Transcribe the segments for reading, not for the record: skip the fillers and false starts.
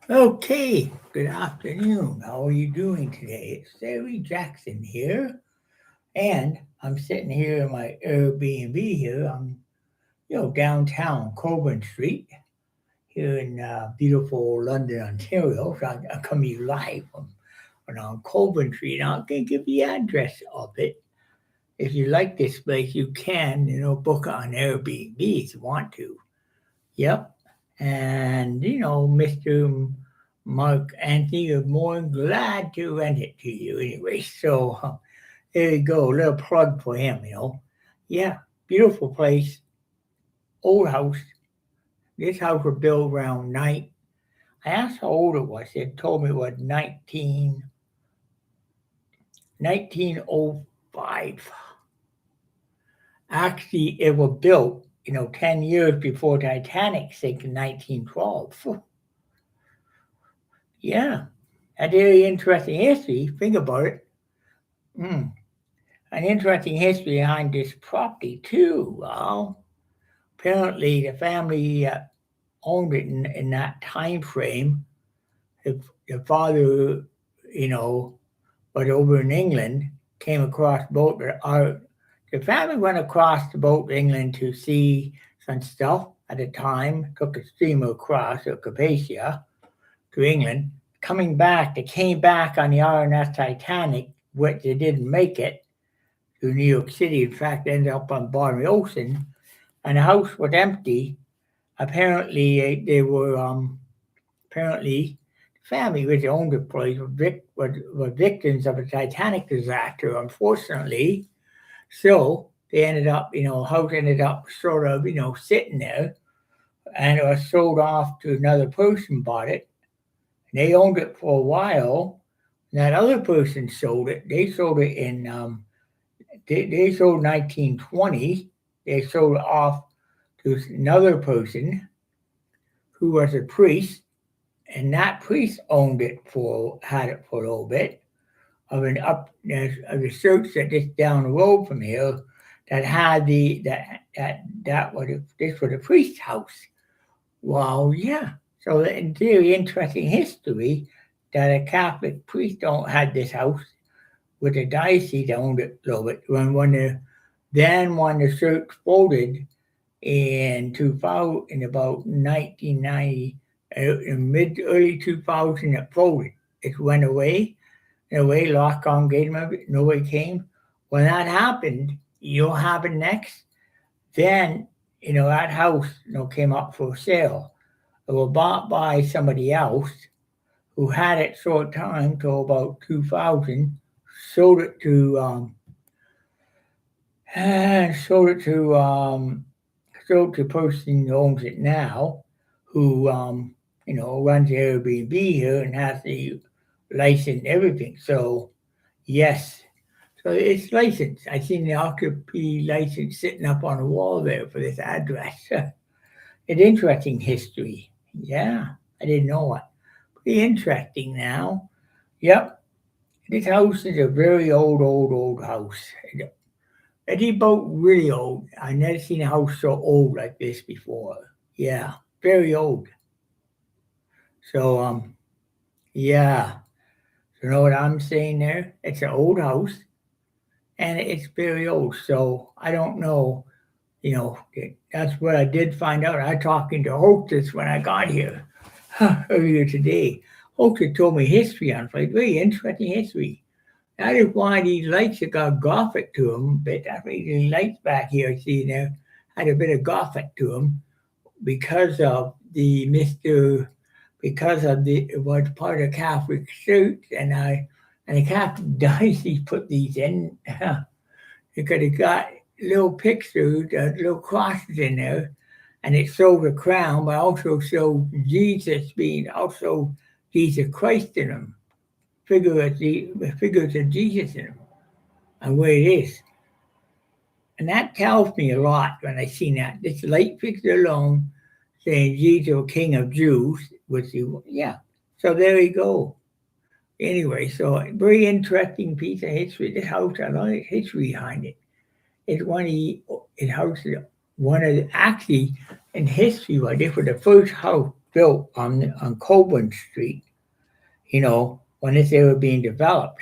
Okay, good afternoon. How are you doing today? It's Terry Jackson here, and I'm sitting here in my Airbnb here. I'm downtown Coburn Street here in beautiful London, Ontario. So I come to you live on Coburn Street. I'm going to give the address of it. If you like this place, you can, book it on Airbnb if you want to. Yep. And, Mr. Mark Anthony is more than glad to rent it to you anyway. So there you go, a little plug for him. Yeah, beautiful place, old house. This house was built around I asked how old it was. It told me it was 1905. Actually, it was built, 10 years before Titanic sank in 1912. Yeah, a very interesting history. Think about it. Mm. An interesting history behind this property too. Well, apparently the family owned it in that time frame. The father, you know, was over in England, came across boat. The family went across the boat to England to see some stuff at the time. Took a steamer across the Carpathia to England. Coming back, they came back on the RNS Titanic, which they didn't make it to New York City. In fact, they ended up on bottom of the ocean, and the house was empty. Apparently, they were apparently the family which owned the place were victims of a Titanic disaster, unfortunately. So they ended up, house ended up sort of, sitting there, and it was sold off to another person. Bought it. And they owned it for a while. And that other person sold it. They sold it in they sold 1920. They sold it off to another person who was a priest, and that priest had it for a little bit. Of an up of the church that just down the road from here that had that was this was a priest's house. Well, yeah. So in very interesting history that a Catholic priest don't had this house with the diocese owned it a little bit. When the church folded in 2000, in about 1990, in mid early 2000, it folded. It went away. In a way, lost congregation, nobody came. When that happened, what happened next? Then that house came up for sale. It was bought by somebody else who had it short time till about 2000. Sold it to sold it to sold to the person who owns it now, who runs Airbnb here and has the license and everything. So yes, so it's licensed. I seen the occupancy license sitting up on the wall there for this address. It's interesting history. Yeah, I didn't know it. Pretty interesting now. Yep, this house is a very old house. It's about really old. I never seen a house so old like this before. Yeah, very old. So yeah. So you know what I'm saying there? It's an old house and it's very old. So I don't know. That's what I did find out. I talking to hostess when I got here earlier today. Hostess told me history on it, very interesting history. That is why these lights have got Gothic to them, but that's why these lights back here, see there, had a bit of Gothic to them because of the Mr. Because of the it was part of Catholic church, and the Catholic diocese put these in because it got little pictures, little crosses in there, and it showed the crown, but also showed Jesus being also Jesus Christ in them, figures of Jesus in them, and where it is. And that tells me a lot when I see that. This light fixture alone saying Jesus, King of Jews, which you, yeah. So there you go. Anyway, so very interesting piece of history. This house, a lot of history behind it. It's it houses one of actually in history, this was the first house built on Coburn Street, when they were being developed.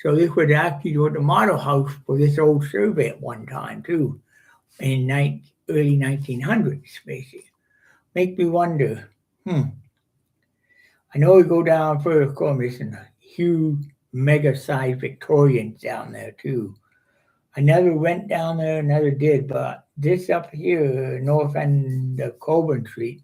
So this was actually the model house for this old survey at one time too, in early 1900s, basically. Make me wonder. I know we go down further, of course, there's some huge, mega-sized Victorians down there too. I never went down there, never did, but this up here, north end of Coburn Street,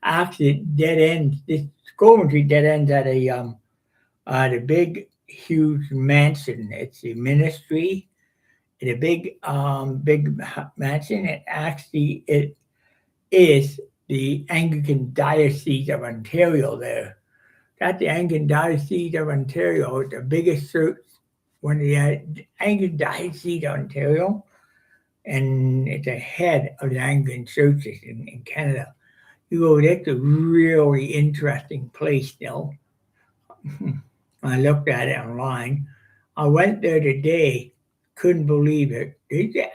actually dead ends. This Coburn Street dead ends at the big, huge mansion. It's the ministry. It's a big mansion. It is the Anglican Diocese of Ontario there. That's the Anglican Diocese of Ontario. It's the biggest church, one of the Anglican Diocese of Ontario, and it's the head of the Anglican churches in Canada. You go, that's a really interesting place, I looked at it online. I went there today, couldn't believe it.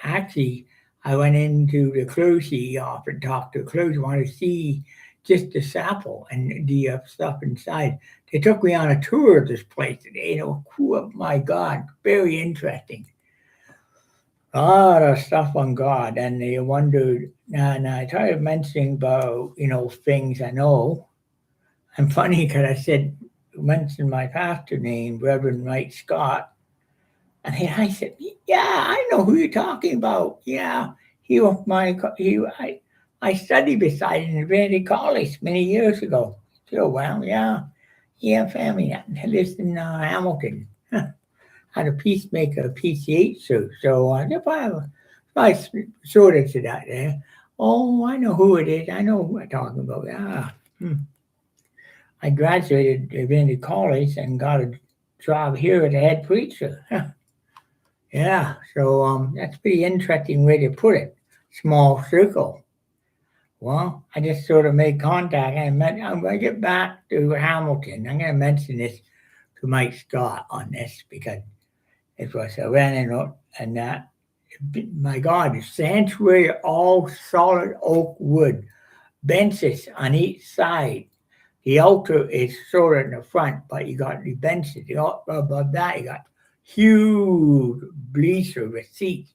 Actually, I went into the clergy office and talked to the clergy, wanted to see just the chapel and the stuff inside. They took me on a tour of this place today. Oh my God, very interesting. A lot of stuff on God, and they wondered. And I started mentioning about things I know. I'm funny because I mentioned my pastor name, Reverend Wright Scott, and I said, "Yeah, I know who you're talking about. Yeah, he was I studied beside him in Divinity College many years ago. So, well, yeah, family that lives in Hamilton. Had a peacemaker, PCH church. So I sort of to that there. Oh, I know who it is. I know who I'm talking about. Yeah. I graduated Divinity College and got a job here as a head preacher. Yeah, so that's a pretty interesting way to put it. Small circle. Well, I just sort of made contact. I'm going to get back to Hamilton. I'm going to mention this to Mike Scott on this because it was a ran and that. My God, the sanctuary, all solid oak wood, benches on each side. The altar is sort of in the front, but you got the benches. Above that, you got huge bleacher with seats.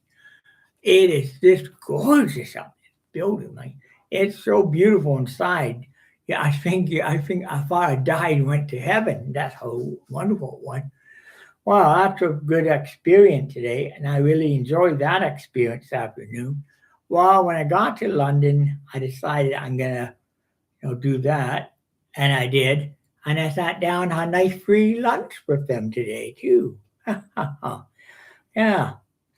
It is just gorgeous up this building. Like it's so beautiful inside. Yeah, I thought I died and went to heaven. That's how wonderful it was. Well, after a good experience today, and I really enjoyed that experience this afternoon. Well, when I got to London, I decided I'm gonna, do that, and I did. And I sat down had a nice free lunch with them today too. Yeah.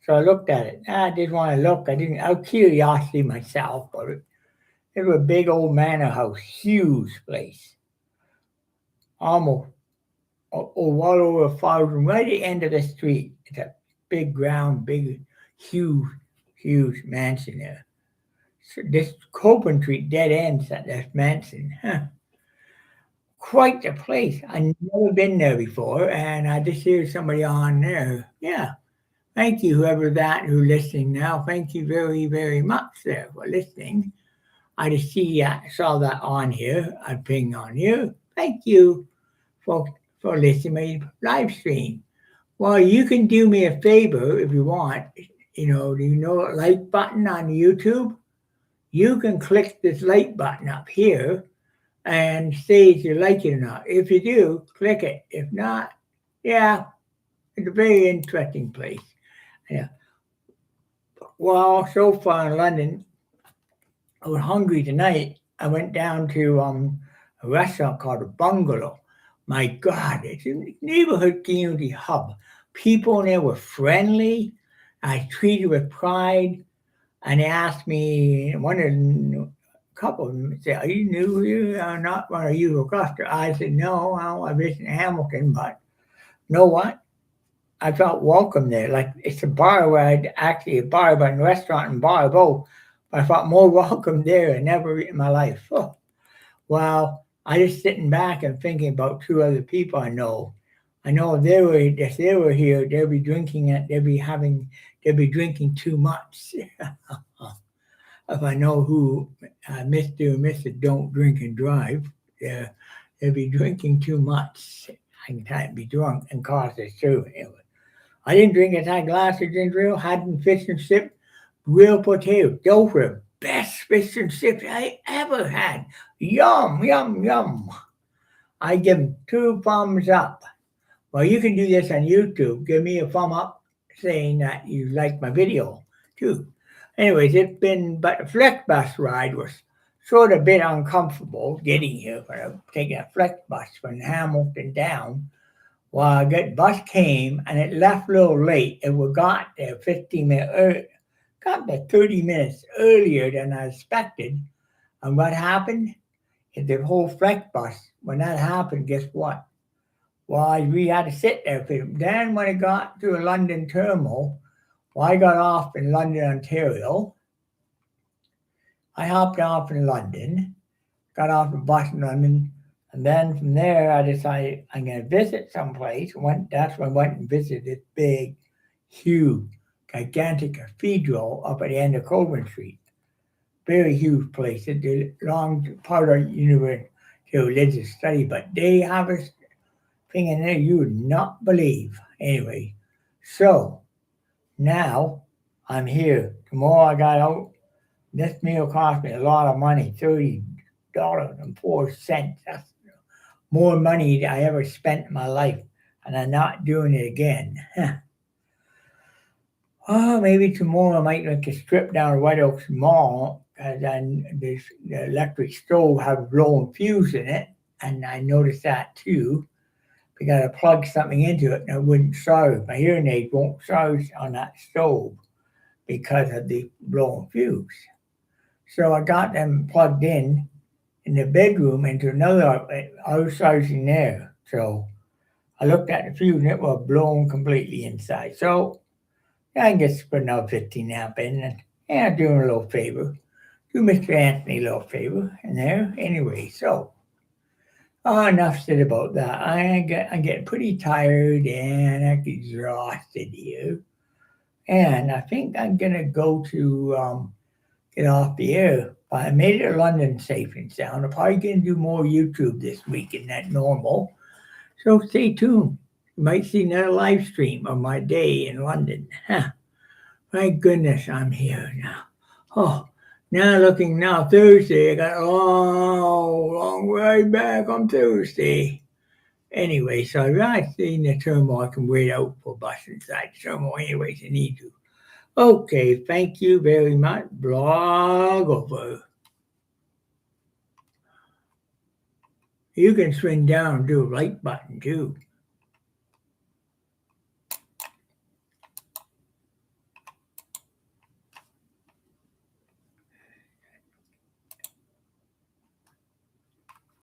So I looked at it. I didn't want to look. I didn't. Out of curiosity myself, but it was a big old manor house, huge place, almost well over 1,000, right at the end of the street. It's a big ground, big, huge, huge mansion there. So this Coburn Street dead ends at this mansion. Quite the place. I've never been there before, and I just hear somebody on there. Yeah. Thank you, whoever that who's listening now. Thank you very, very much there for listening. I just saw that on here. I ping on here. Thank you for listening to my live stream. Well, you can do me a favor if you want. Do you know a like button on YouTube? You can click this like button up here and say if you like it or not. If you do, click it. If not, yeah, it's a very interesting place. Yeah. Well, so far in London, I was hungry tonight. I went down to a restaurant called a Bungalow. My God, it's a neighborhood community hub. People in there were friendly. I treated with pride. And they asked me, a couple of them said, "Are you new here or not? Are you Augusta?" I said, "No, I visit in Hamilton, but you know what? I felt welcome there. Like it's a bar a bar, but a restaurant and bar both. But I felt more welcome there than ever in my life." Oh, well, I just sitting back and thinking about two other people I know. I know if they were here, they'd be drinking it. They'd be drinking too much. If I know who Mr. and Mrs. Don't Drink and Drive. They'll be drinking too much and can't be drunk and cause us too. Anyway, I didn't drink a glass of ginger ale, had fish and chips, grilled potatoes. Those were the best fish and chips I ever had. Yum, yum, yum. I give them 2 thumbs up. Well, you can do this on YouTube. Give me a thumb up saying that you like my video too. Anyways, it's been, but the flex bus ride was sort of a bit uncomfortable getting here. But taking a flex bus from Hamilton down. Well, the bus came and it left a little late. It got there 15 minutes early, got there 30 minutes earlier than I expected. And what happened? The whole flex bus, when that happened, guess what? Well, we had to sit there. Then when it got to a London terminal, well, I got off in London, Ontario. I hopped off in London, got off the bus in London, and then from there I decided I'm going to visit someplace. That's when I went and visited this big, huge, gigantic cathedral up at the end of Colburn Street. Very huge place. It's a long part of university religious study, but they have a thing in there you would not believe. Anyway, so now I'm here. Tomorrow I got out. This meal cost me a lot of money, $30.04. That's more money than I ever spent in my life, and I'm not doing it again. Oh, maybe tomorrow I might make a trip down to White Oaks Mall, because the electric stove has a blowing fuse in it, and I noticed that too. We got to plug something into it, and it wouldn't charge. My hearing aid won't charge on that stove because of the blowing fuse. So I got them plugged in the bedroom into another. I was charging there. So I looked at the fuse and it was blown completely inside. So I can just put another 15 amp in and doing a little favor. Do Mr. Anthony a little favor in there. Anyway, so enough said about that. I'm getting pretty tired and I'm exhausted here. And I think I'm going to go to get off the air. But I made it to London safe and sound. I'm probably going to do more YouTube this week than that normal. So stay tuned. You might see another live stream of my day in London. My goodness, I'm here now. Oh, now Thursday. I got a long way back on Thursday. Anyway, so I've not seen the terminal. I can wait out for a bus inside the terminal anyways. I need to. Okay, thank you very much. Blog over. You can swing down and do a like button too.